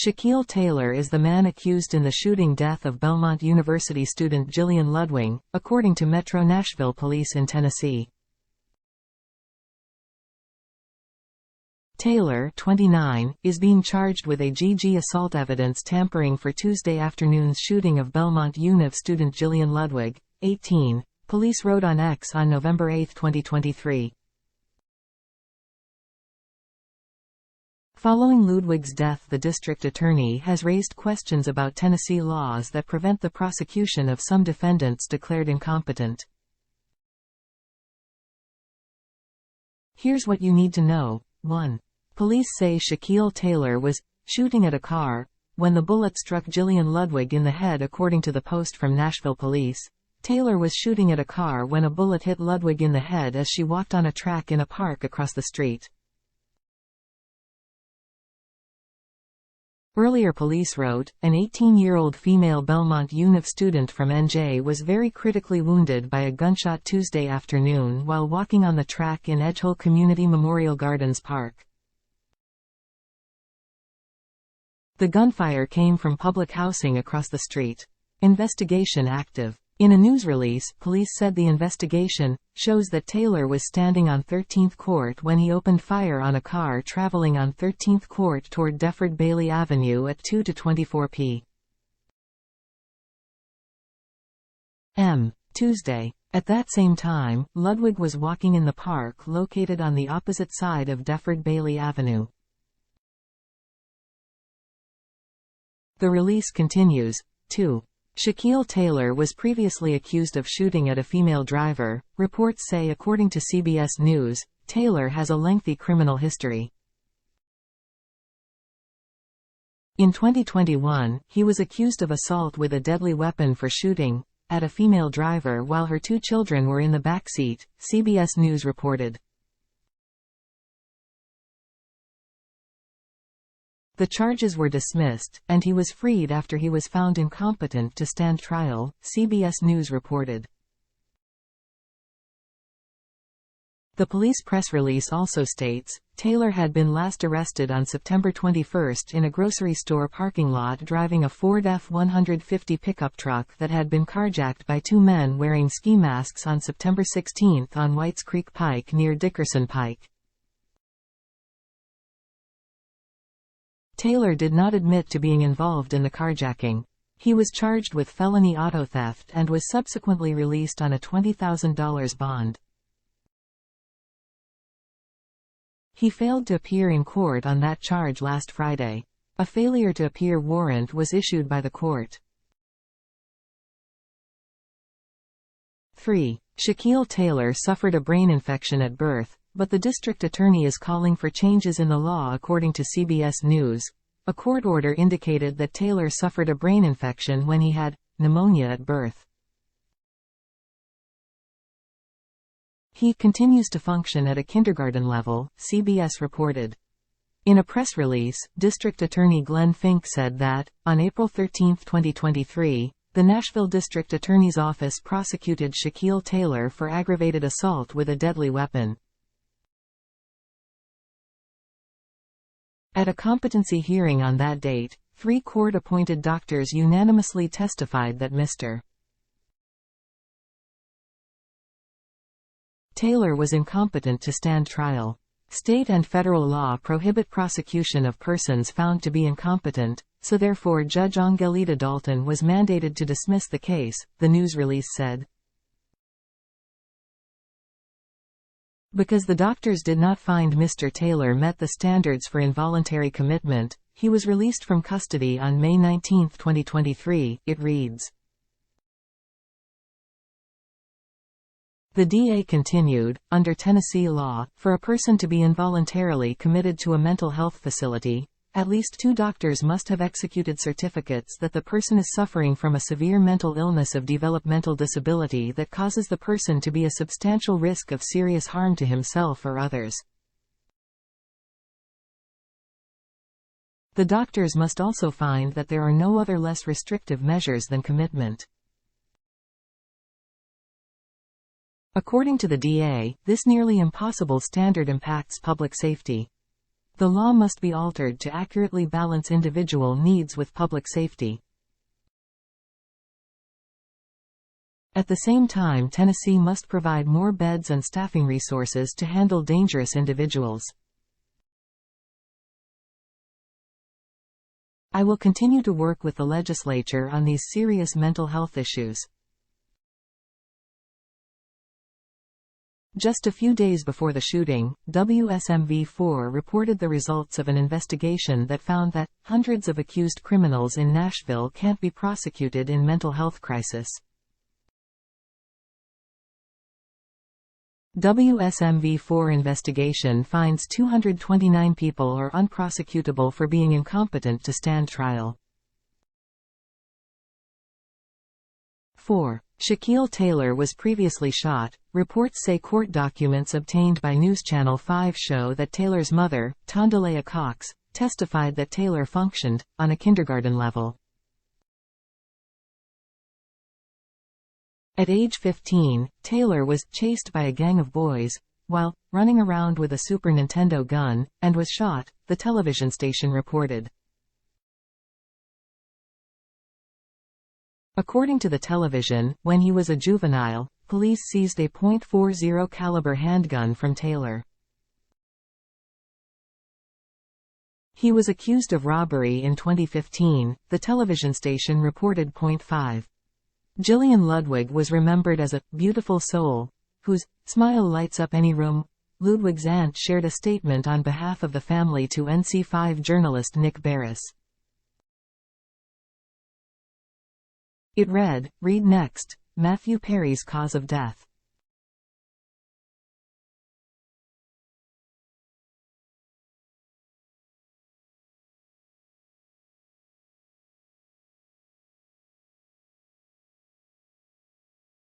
Shaquille Taylor is the man accused in the shooting death of Belmont University student Jillian Ludwing, according to Metro Nashville police in Tennessee. Taylor, 29, is being charged with AGG assault evidence tampering for Tuesday afternoon's shooting of Belmont Univ student Jillian Ludwig, 18, police wrote on X on November 8, 2023. Following Ludwig's death, the district attorney has raised questions about Tennessee laws that prevent the prosecution of some defendants declared incompetent. Here's what you need to know. 1. Police say Shaquille Taylor was shooting at a car when the bullet struck Jillian Ludwig in the head. According to the Post from Nashville police, Taylor was shooting at a car when a bullet hit Ludwig in the head as she walked on a track in a park across the street. Earlier police wrote, an 18-year-old female Belmont Univ student from NJ was very critically wounded by a gunshot Tuesday afternoon while walking on the track in Edgehill Community Memorial Gardens Park. The gunfire came from public housing across the street. Investigation active. In a news release, police said the investigation shows that Taylor was standing on 13th Court when he opened fire on a car traveling on 13th Court toward Defford Bailey Avenue at 2:24 p.m. Tuesday. At that same time, Ludwig was walking in the park located on the opposite side of Defford Bailey Avenue. The release continues. 2. Shaquille Taylor was previously accused of shooting at a female driver, reports say. According to CBS News, Taylor has a lengthy criminal history. In 2021, he was accused of assault with a deadly weapon for shooting at a female driver while her 2 children were in the backseat, CBS News reported. The charges were dismissed, and he was freed after he was found incompetent to stand trial, CBS News reported. The police press release also states, Taylor had been last arrested on September 21 in a grocery store parking lot driving a Ford F-150 pickup truck that had been carjacked by 2 men wearing ski masks on September 16 on Whites Creek Pike near Dickerson Pike. Taylor did not admit to being involved in the carjacking. He was charged with felony auto theft and was subsequently released on a $20,000 bond. He failed to appear in court on that charge last Friday. A failure to appear warrant was issued by the court. 3. Shaquille Taylor suffered a brain infection at birth, but the district attorney is calling for changes in the law. According to CBS News, a court order indicated that Taylor suffered a brain infection when he had pneumonia at birth. He continues to function at a kindergarten level, CBS reported. In a press release, District Attorney Glenn Fink said that, on April 13, 2023, the Nashville District Attorney's Office prosecuted Shaquille Taylor for aggravated assault with a deadly weapon. At a competency hearing on that date, 3 court-appointed doctors unanimously testified that Mr. Taylor was incompetent to stand trial. State and federal law prohibit prosecution of persons found to be incompetent, so therefore Judge Angelita Dalton was mandated to dismiss the case, the news release said. Because the doctors did not find Mr. Taylor met the standards for involuntary commitment, he was released from custody on May 19, 2023, it reads. The DA continued, under Tennessee law, for a person to be involuntarily committed to a mental health facility, at least 2 doctors must have executed certificates that the person is suffering from a severe mental illness of developmental disability that causes the person to be a substantial risk of serious harm to himself or others. The doctors must also find that there are no other less restrictive measures than commitment. According to the DA, this nearly impossible standard impacts public safety. The law must be altered to accurately balance individual needs with public safety. At the same time, Tennessee must provide more beds and staffing resources to handle dangerous individuals. I will continue to work with the legislature on these serious mental health issues. Just a few days before the shooting, WSMV4 reported the results of an investigation that found that hundreds of accused criminals in Nashville can't be prosecuted in mental health crisis. WSMV4 investigation finds 229 people are unprosecutable for being incompetent to stand trial. 4. Shaquille Taylor was previously shot. Reports say court documents obtained by News Channel 5 show that Taylor's mother, Tondalea Cox, testified that Taylor functioned on a kindergarten level. At age 15, Taylor was chased by a gang of boys while running around with a Super Nintendo gun and was shot, the television station reported. According to the television, when he was a juvenile, police seized a .40 caliber handgun from Taylor. He was accused of robbery in 2015, the television station reported. 5. Jillian Ludwig was remembered as a beautiful soul whose smile lights up any room. Ludwig's aunt shared a statement on behalf of the family to NC5 journalist Nick Barris. It read, "Read next, Matthew Perry's cause of death."